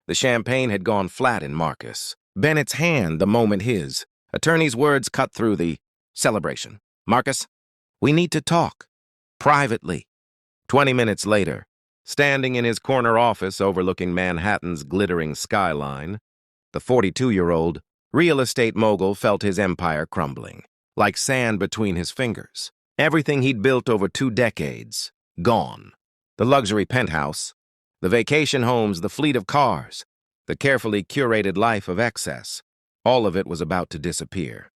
The champagne had gone flat in Marcus. Bennett's hand the moment his. Attorney's words cut through the celebration. "Marcus, we need to talk. Privately." 20 minutes later, standing in his corner office overlooking Manhattan's glittering skyline, the 42-year-old real estate mogul felt his empire crumbling, like sand between his fingers. Everything he'd built over 2 decades, gone. The luxury penthouse, the vacation homes, the fleet of cars, the carefully curated life of excess, all of it was about to disappear.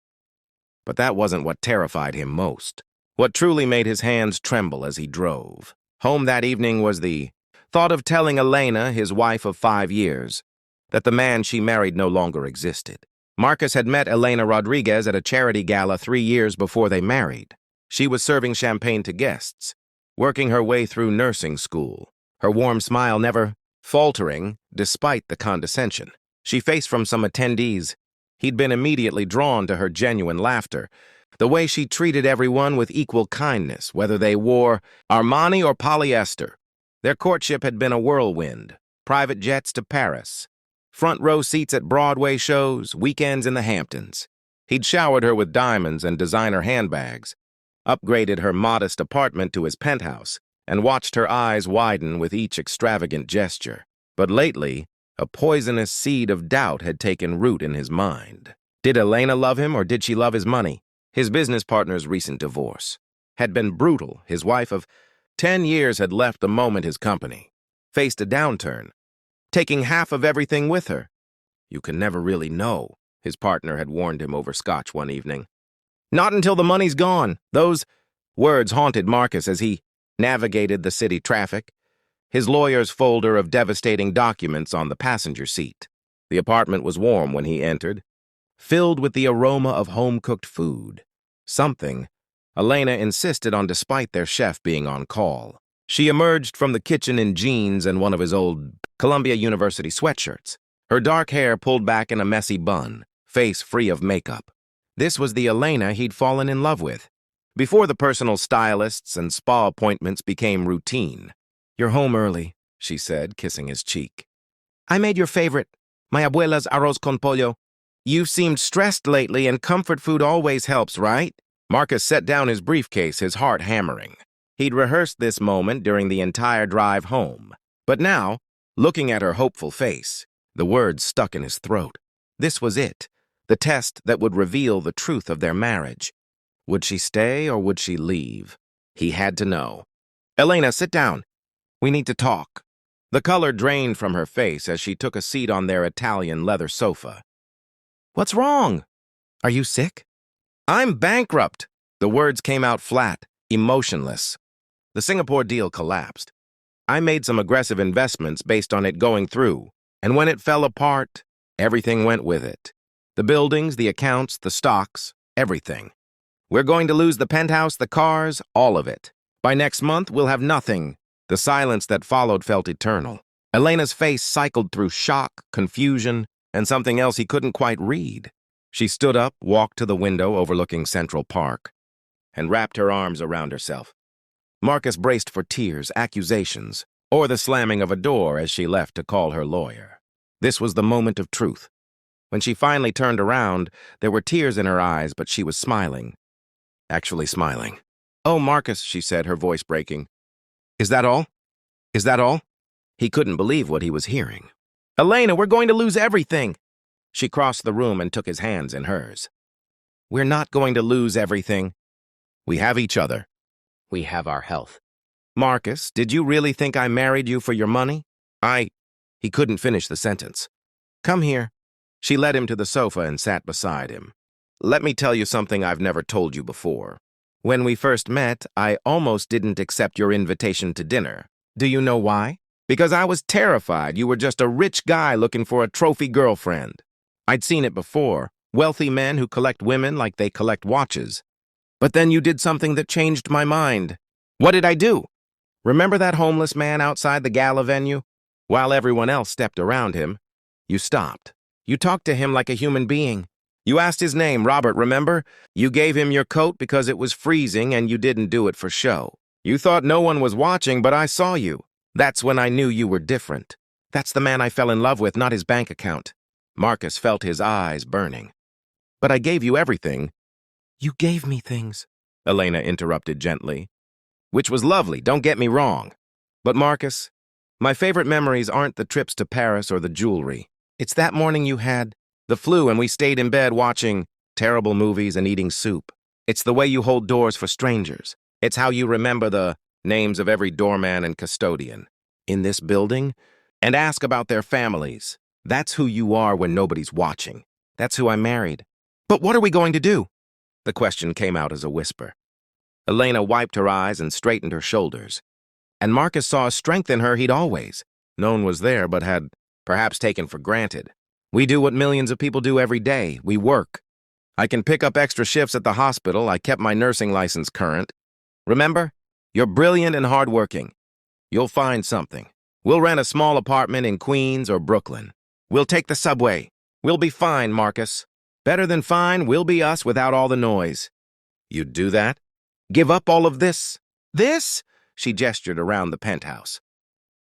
But that wasn't what terrified him most. What truly made his hands tremble as he drove home that evening was the thought of telling Elena, his wife of 5 years, that the man she married no longer existed. Marcus had met Elena Rodriguez at a charity gala 3 years before they married. She was serving champagne to guests, working her way through nursing school, her warm smile never faltering despite the condescension she faced from some attendees. He'd been immediately drawn to her genuine laughter, the way she treated everyone with equal kindness, whether they wore Armani or polyester. Their courtship had been a whirlwind, private jets to Paris, front row seats at Broadway shows, weekends in the Hamptons. He'd showered her with diamonds and designer handbags, upgraded her modest apartment to his penthouse, and watched her eyes widen with each extravagant gesture. But lately, a poisonous seed of doubt had taken root in his mind. Did Elena love him, or did she love his money? His business partner's recent divorce had been brutal. His wife of 10 years had left the moment his company faced a downturn, taking half of everything with her. "You can never really know," his partner had warned him over scotch one evening. "Not until the money's gone." Those words haunted Marcus as he navigated the city traffic, his lawyer's folder of devastating documents on the passenger seat. The apartment was warm when he entered, filled with the aroma of home-cooked food. Something Elena insisted on despite their chef being on call. She emerged from the kitchen in jeans and one of his old Columbia University sweatshirts, her dark hair pulled back in a messy bun, face free of makeup. This was the Elena he'd fallen in love with, before the personal stylists and spa appointments became routine. "You're home early," she said, kissing his cheek. "I made your favorite, my abuela's arroz con pollo. You've seemed stressed lately, and comfort food always helps, right?" Marcus set down his briefcase, his heart hammering. He'd rehearsed this moment during the entire drive home. But now, looking at her hopeful face, the words stuck in his throat. This was it, the test that would reveal the truth of their marriage. Would she stay or would she leave? He had to know. "Elena, sit down. We need to talk." The color drained from her face as she took a seat on their Italian leather sofa. "What's wrong? Are you sick?" "I'm bankrupt." The words came out flat, emotionless. The Singapore deal collapsed. I made some aggressive investments based on it going through, and when it fell apart, everything went with it. The buildings, the accounts, the stocks, everything. We're going to lose the penthouse, the cars, all of it. By next month, we'll have nothing. The silence that followed felt eternal. Elena's face cycled through shock, confusion, and something else he couldn't quite read. She stood up, walked to the window overlooking Central Park, and wrapped her arms around herself. Marcus braced for tears, accusations, or the slamming of a door as she left to call her lawyer. This was the moment of truth. When she finally turned around, there were tears in her eyes, but she was smiling. Actually smiling. "Oh, Marcus," she said, her voice breaking. "Is that all? Is that all?" He couldn't believe what he was hearing. "Elena, we're going to lose everything." She crossed the room and took his hands in hers. "We're not going to lose everything. We have each other. We have our health." "Marcus, did you really think I married you for your money?" He couldn't finish the sentence. "Come here." She led him to the sofa and sat beside him. "Let me tell you something I've never told you before. When we first met, I almost didn't accept your invitation to dinner. Do you know why? Because I was terrified you were just a rich guy looking for a trophy girlfriend. I'd seen it before, wealthy men who collect women like they collect watches. But then you did something that changed my mind." "What did I do?" "Remember that homeless man outside the gala venue? While everyone else stepped around him, you stopped. You talked to him like a human being. You asked his name, Robert, remember? You gave him your coat because it was freezing and you didn't do it for show. You thought no one was watching, but I saw you. That's when I knew you were different. That's the man I fell in love with, not his bank account. Marcus felt his eyes burning. But I gave you everything. You gave me things, Elena interrupted gently. Which was lovely, don't get me wrong. But Marcus, my favorite memories aren't the trips to Paris or the jewelry. It's that morning you had the flu and we stayed in bed watching terrible movies and eating soup. It's the way you hold doors for strangers. It's how you remember the names of every doorman and custodian in this building and ask about their families. That's who you are when nobody's watching. That's who I married. But what are we going to do? The question came out as a whisper. Elena wiped her eyes and straightened her shoulders. And Marcus saw a strength in her he'd always known was there but had perhaps taken for granted. We do what millions of people do every day. We work. I can pick up extra shifts at the hospital. I kept my nursing license current. Remember? You're brilliant and hardworking. You'll find something. We'll rent a small apartment in Queens or Brooklyn. We'll take the subway. We'll be fine, Marcus. Better than fine, we'll be us without all the noise. You'd do that? Give up all of this? This? She gestured around the penthouse.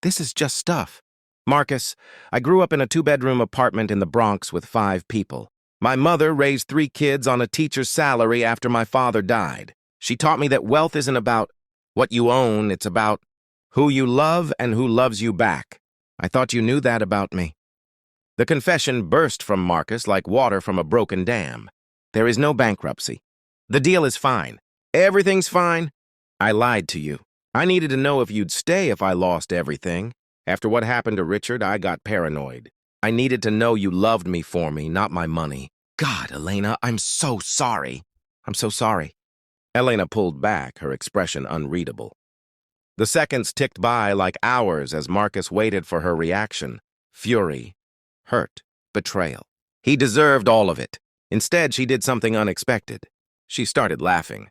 This is just stuff. Marcus, I grew up in a 2-bedroom apartment in the Bronx with 5 people. My mother raised 3 kids on a teacher's salary after my father died. She taught me that wealth isn't about what you own, it's about who you love and who loves you back. I thought you knew that about me. The confession burst from Marcus like water from a broken dam. There is no bankruptcy. The deal is fine. Everything's fine. I lied to you. I needed to know if you'd stay if I lost everything. After what happened to Richard, I got paranoid. I needed to know you loved me for me, not my money. God, Elena, I'm so sorry. I'm so sorry. Elena pulled back, her expression unreadable. The seconds ticked by like hours as Marcus waited for her reaction. Fury, hurt, betrayal. He deserved all of it. Instead, she did something unexpected. She started laughing.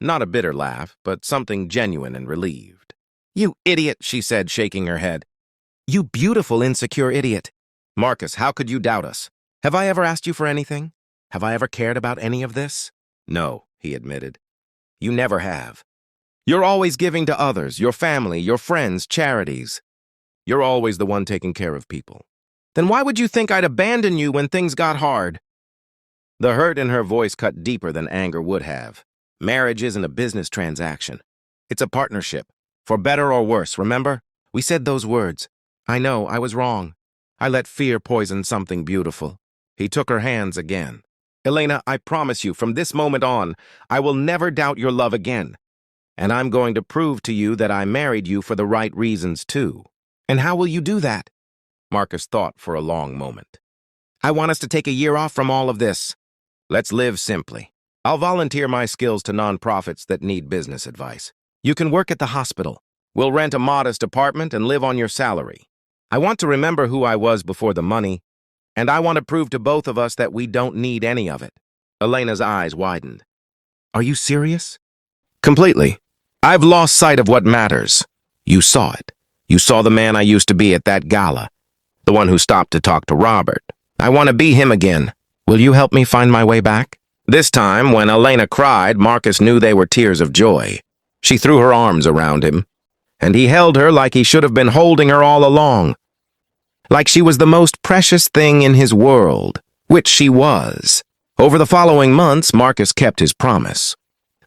Not a bitter laugh, but something genuine and relieved. You idiot, she said, shaking her head. You beautiful, insecure idiot. Marcus, how could you doubt us? Have I ever asked you for anything? Have I ever cared about any of this? No, he admitted. You never have. You're always giving to others, your family, your friends, charities. You're always the one taking care of people. Then why would you think I'd abandon you when things got hard? The hurt in her voice cut deeper than anger would have. Marriage isn't a business transaction. It's a partnership. For better or worse, remember? We said those words. I know, I was wrong. I let fear poison something beautiful. He took her hands again. Elena, I promise you, from this moment on, I will never doubt your love again. And I'm going to prove to you that I married you for the right reasons, too. And how will you do that? Marcus thought for a long moment. I want us to take a year off from all of this. Let's live simply. I'll volunteer my skills to nonprofits that need business advice. You can work at the hospital. We'll rent a modest apartment and live on your salary. I want to remember who I was before the money, and I want to prove to both of us that we don't need any of it. Elena's eyes widened. Are you serious? Completely. I've lost sight of what matters. You saw it. You saw the man I used to be at that gala. The one who stopped to talk to Robert. I want to be him again. Will you help me find my way back? This time, when Elena cried, Marcus knew they were tears of joy. She threw her arms around him, and he held her like he should have been holding her all along. Like she was the most precious thing in his world, which she was. Over the following months, Marcus kept his promise.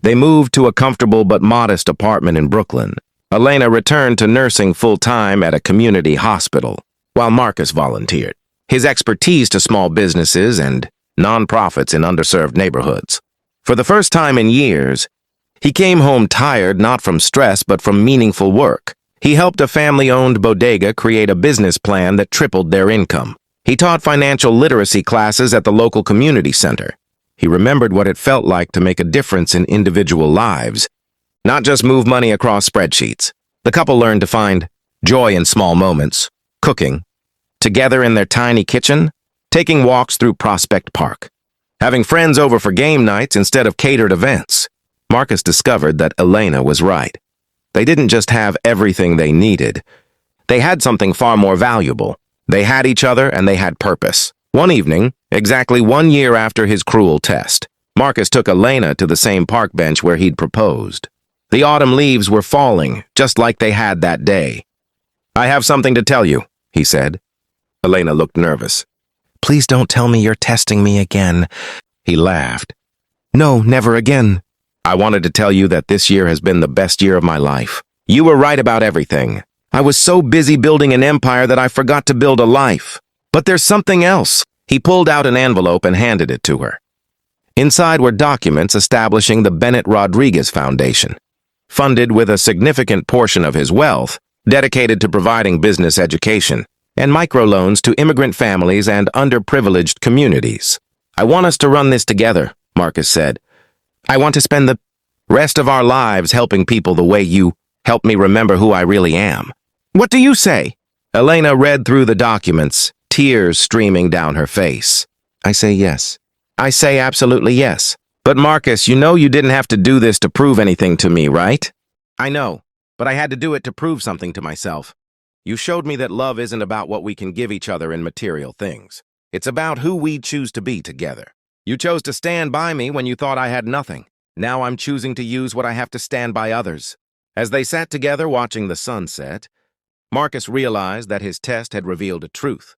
They moved to a comfortable but modest apartment in Brooklyn. Elena returned to nursing full-time at a community hospital, while Marcus volunteered his expertise to small businesses and nonprofits in underserved neighborhoods. For the first time in years, he came home tired not from stress but from meaningful work. He helped a family-owned bodega create a business plan that tripled their income. He taught financial literacy classes at the local community center. He remembered what it felt like to make a difference in individual lives, not just move money across spreadsheets. The couple learned to find joy in small moments, cooking, together in their tiny kitchen, taking walks through Prospect Park, having friends over for game nights instead of catered events. Marcus discovered that Elena was right. They didn't just have everything they needed. They had something far more valuable. They had each other and they had purpose. One evening, exactly 1 year after his cruel test, Marcus took Elena to the same park bench where he'd proposed. The autumn leaves were falling, just like they had that day. I have something to tell you, he said. Elena looked nervous. Please don't tell me you're testing me again. He laughed. No, never again. I wanted to tell you that this year has been the best year of my life. You were right about everything. I was so busy building an empire that I forgot to build a life. But there's something else. He pulled out an envelope and handed it to her. Inside were documents establishing the Bennett Rodriguez Foundation, funded with a significant portion of his wealth, dedicated to providing business education and microloans to immigrant families and underprivileged communities. I want us to run this together, Marcus said. I want to spend the rest of our lives helping people the way you helped me remember who I really am. What do you say? Elena read through the documents, tears streaming down her face. I say yes. I say absolutely yes. But Marcus, you know you didn't have to do this to prove anything to me, right? I know, but I had to do it to prove something to myself. You showed me that love isn't about what we can give each other in material things. It's about who we choose to be together. You chose to stand by me when you thought I had nothing. Now I'm choosing to use what I have to stand by others. As they sat together watching the sunset, Marcus realized that his test had revealed a truth,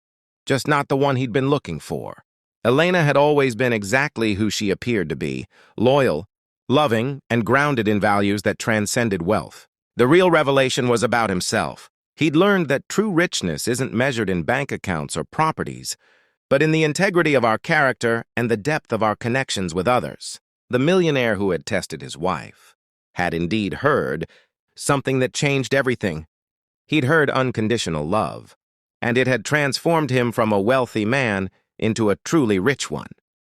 just not the one he'd been looking for. Elena had always been exactly who she appeared to be, loyal, loving, and grounded in values that transcended wealth. The real revelation was about himself. He'd learned that true richness isn't measured in bank accounts or properties, but in the integrity of our character and the depth of our connections with others. The millionaire who had tested his wife had indeed heard something that changed everything. He'd heard unconditional love, and it had transformed him from a wealthy man into a truly rich one.